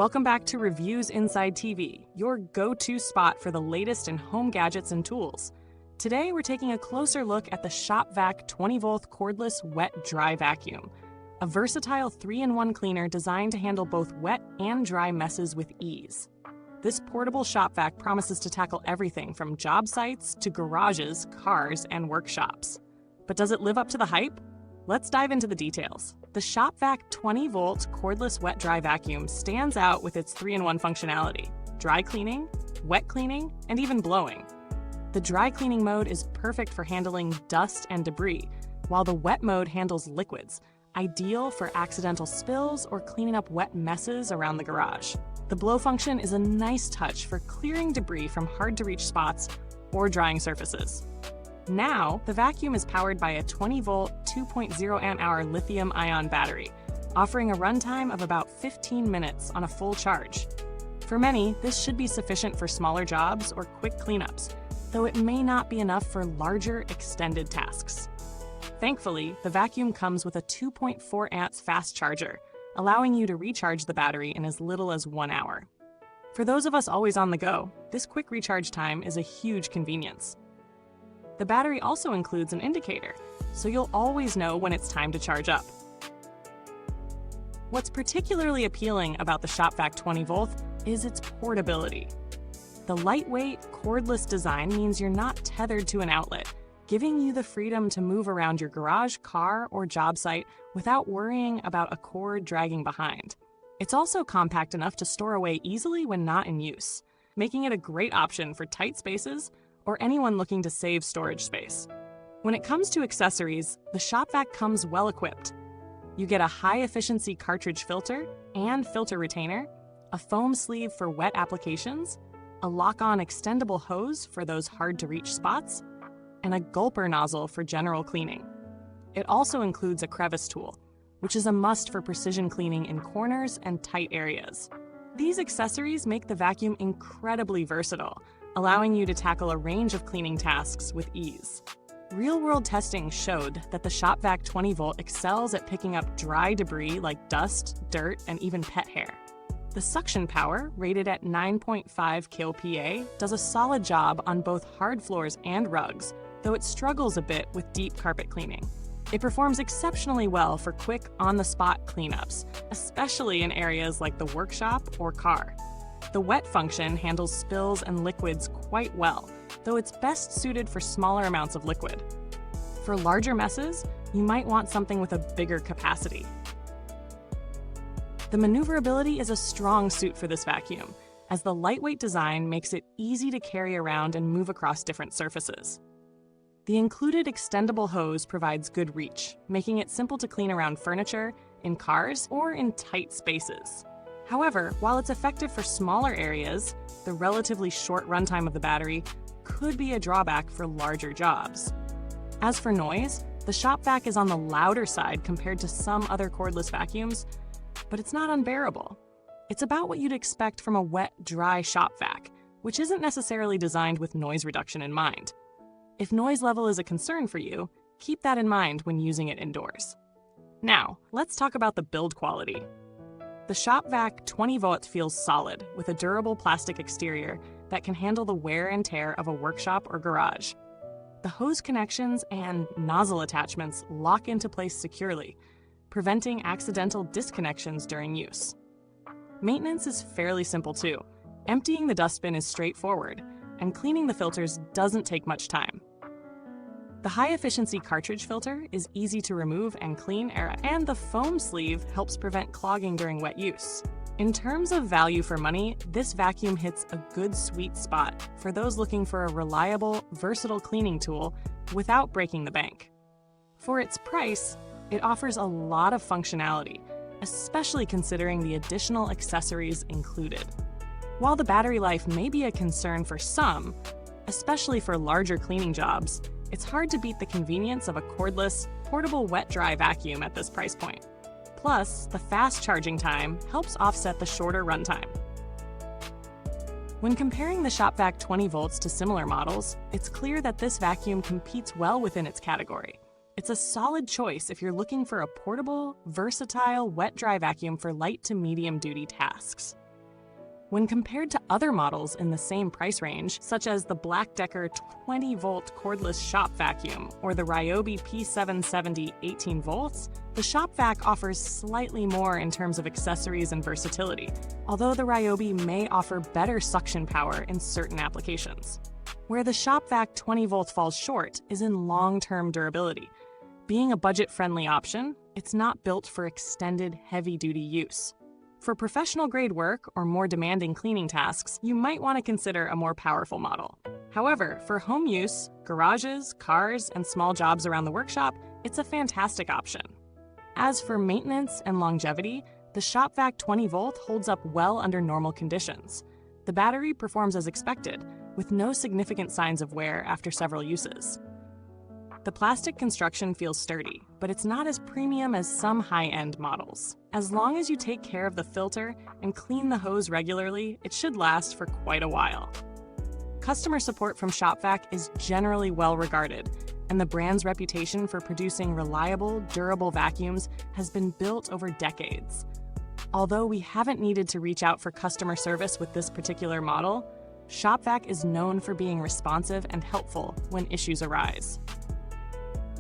Welcome back to Reviews Inside TV, your go-to spot for the latest in home gadgets and tools. Today, we're taking a closer look at the Shop-Vac 20V Cordless Wet Dry Vacuum, a versatile 3-in-1 cleaner designed to handle both wet and dry messes with ease. This portable Shop-Vac promises to tackle everything from job sites to garages, cars, and workshops. But does it live up to the hype? Let's dive into the details. The Shop-Vac 20V Cordless Wet Dry Vacuum stands out with its 3-in-1 functionality: dry cleaning, wet cleaning, and even blowing. The dry cleaning mode is perfect for handling dust and debris, while the wet mode handles liquids, ideal for accidental spills or cleaning up wet messes around the garage. The blow function is a nice touch for clearing debris from hard-to-reach spots or drying surfaces. Now, the vacuum is powered by a 20-volt, 2.0 amp-hour lithium-ion battery, offering a runtime of about 15 minutes on a full charge. For many, this should be sufficient for smaller jobs or quick cleanups, though it may not be enough for larger, extended tasks. Thankfully, the vacuum comes with a 2.4 amps fast charger, allowing you to recharge the battery in as little as 1 hour. For those of us always on the go, this quick recharge time is a huge convenience. The battery also includes an indicator, so you'll always know when it's time to charge up. What's particularly appealing about the Shop-Vac 20V is its portability. The lightweight, cordless design means you're not tethered to an outlet, giving you the freedom to move around your garage, car, or job site without worrying about a cord dragging behind. It's also compact enough to store away easily when not in use, making it a great option for tight spaces or anyone looking to save storage space. When it comes to accessories, the Shop-Vac comes well equipped. You get a high-efficiency cartridge filter and filter retainer, a foam sleeve for wet applications, a lock-on extendable hose for those hard-to-reach spots, and a gulper nozzle for general cleaning. It also includes a crevice tool, which is a must for precision cleaning in corners and tight areas. These accessories make the vacuum incredibly versatile, allowing you to tackle a range of cleaning tasks with ease. Real-world testing showed that the Shop-Vac 20V excels at picking up dry debris like dust, dirt, and even pet hair. The suction power, rated at 9.5 kPa, does a solid job on both hard floors and rugs, though it struggles a bit with deep carpet cleaning. It performs exceptionally well for quick, on-the-spot cleanups, especially in areas like the workshop or car. The wet function handles spills and liquids quite well, though it's best suited for smaller amounts of liquid. For larger messes, you might want something with a bigger capacity. The maneuverability is a strong suit for this vacuum, as the lightweight design makes it easy to carry around and move across different surfaces. The included extendable hose provides good reach, making it simple to clean around furniture, in cars, or in tight spaces. However, while it's effective for smaller areas, the relatively short runtime of the battery could be a drawback for larger jobs. As for noise, the Shop-Vac is on the louder side compared to some other cordless vacuums, but it's not unbearable. It's about what you'd expect from a wet, dry Shop-Vac, which isn't necessarily designed with noise reduction in mind. If noise level is a concern for you, keep that in mind when using it indoors. Now, let's talk about the build quality. The Shop-Vac 20V feels solid, with a durable plastic exterior that can handle the wear and tear of a workshop or garage. The hose connections and nozzle attachments lock into place securely, preventing accidental disconnections during use. Maintenance is fairly simple too. Emptying the dustbin is straightforward, and cleaning the filters doesn't take much time. The high-efficiency cartridge filter is easy to remove and clean, and the foam sleeve helps prevent clogging during wet use. In terms of value for money, this vacuum hits a good sweet spot for those looking for a reliable, versatile cleaning tool without breaking the bank. For its price, it offers a lot of functionality, especially considering the additional accessories included. While the battery life may be a concern for some, especially for larger cleaning jobs, it's hard to beat the convenience of a cordless, portable wet-dry vacuum at this price point. Plus, the fast charging time helps offset the shorter runtime. When comparing the Shop-Vac 20V to similar models, it's clear that this vacuum competes well within its category. It's a solid choice if you're looking for a portable, versatile, wet-dry vacuum for light to medium-duty tasks. When compared to other models in the same price range, such as the Black-Decker 20V Cordless Shop Vacuum or the Ryobi P770 18 volts, the Shop-Vac offers slightly more in terms of accessories and versatility, although the Ryobi may offer better suction power in certain applications. Where the Shop-Vac 20V falls short is in long-term durability. Being a budget-friendly option, it's not built for extended, heavy-duty use. For professional-grade work or more demanding cleaning tasks, you might want to consider a more powerful model. However, for home use, garages, cars, and small jobs around the workshop, it's a fantastic option. As for maintenance and longevity, the Shop-Vac 20V holds up well under normal conditions. The battery performs as expected, with no significant signs of wear after several uses. The plastic construction feels sturdy, but it's not as premium as some high-end models. As long as you take care of the filter and clean the hose regularly, it should last for quite a while. Customer support from Shop-Vac is generally well regarded, and the brand's reputation for producing reliable, durable vacuums has been built over decades. Although we haven't needed to reach out for customer service with this particular model, Shop-Vac is known for being responsive and helpful when issues arise.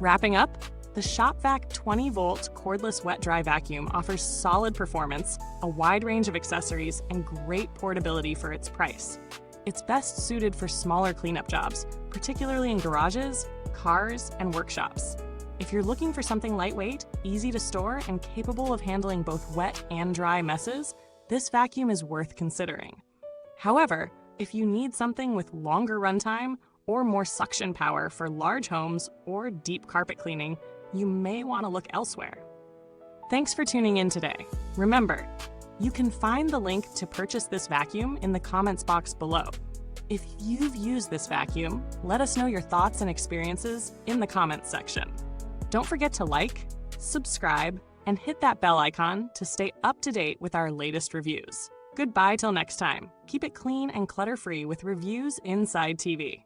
Wrapping up, the Shop-Vac 20V Cordless Wet Dry Vacuum offers solid performance, a wide range of accessories, and great portability for its price. It's best suited for smaller cleanup jobs, particularly in garages, cars, and workshops. If you're looking for something lightweight, easy to store, and capable of handling both wet and dry messes, this vacuum is worth considering. However, if you need something with longer runtime or more suction power for large homes or deep carpet cleaning, you may want to look elsewhere. Thanks for tuning in today. Remember, you can find the link to purchase this vacuum in the comments box below. If you've used this vacuum, let us know your thoughts and experiences in the comments section. Don't forget to like, subscribe, and hit that bell icon to stay up to date with our latest reviews. Goodbye till next time. Keep it clean and clutter-free with Reviews Inside TV.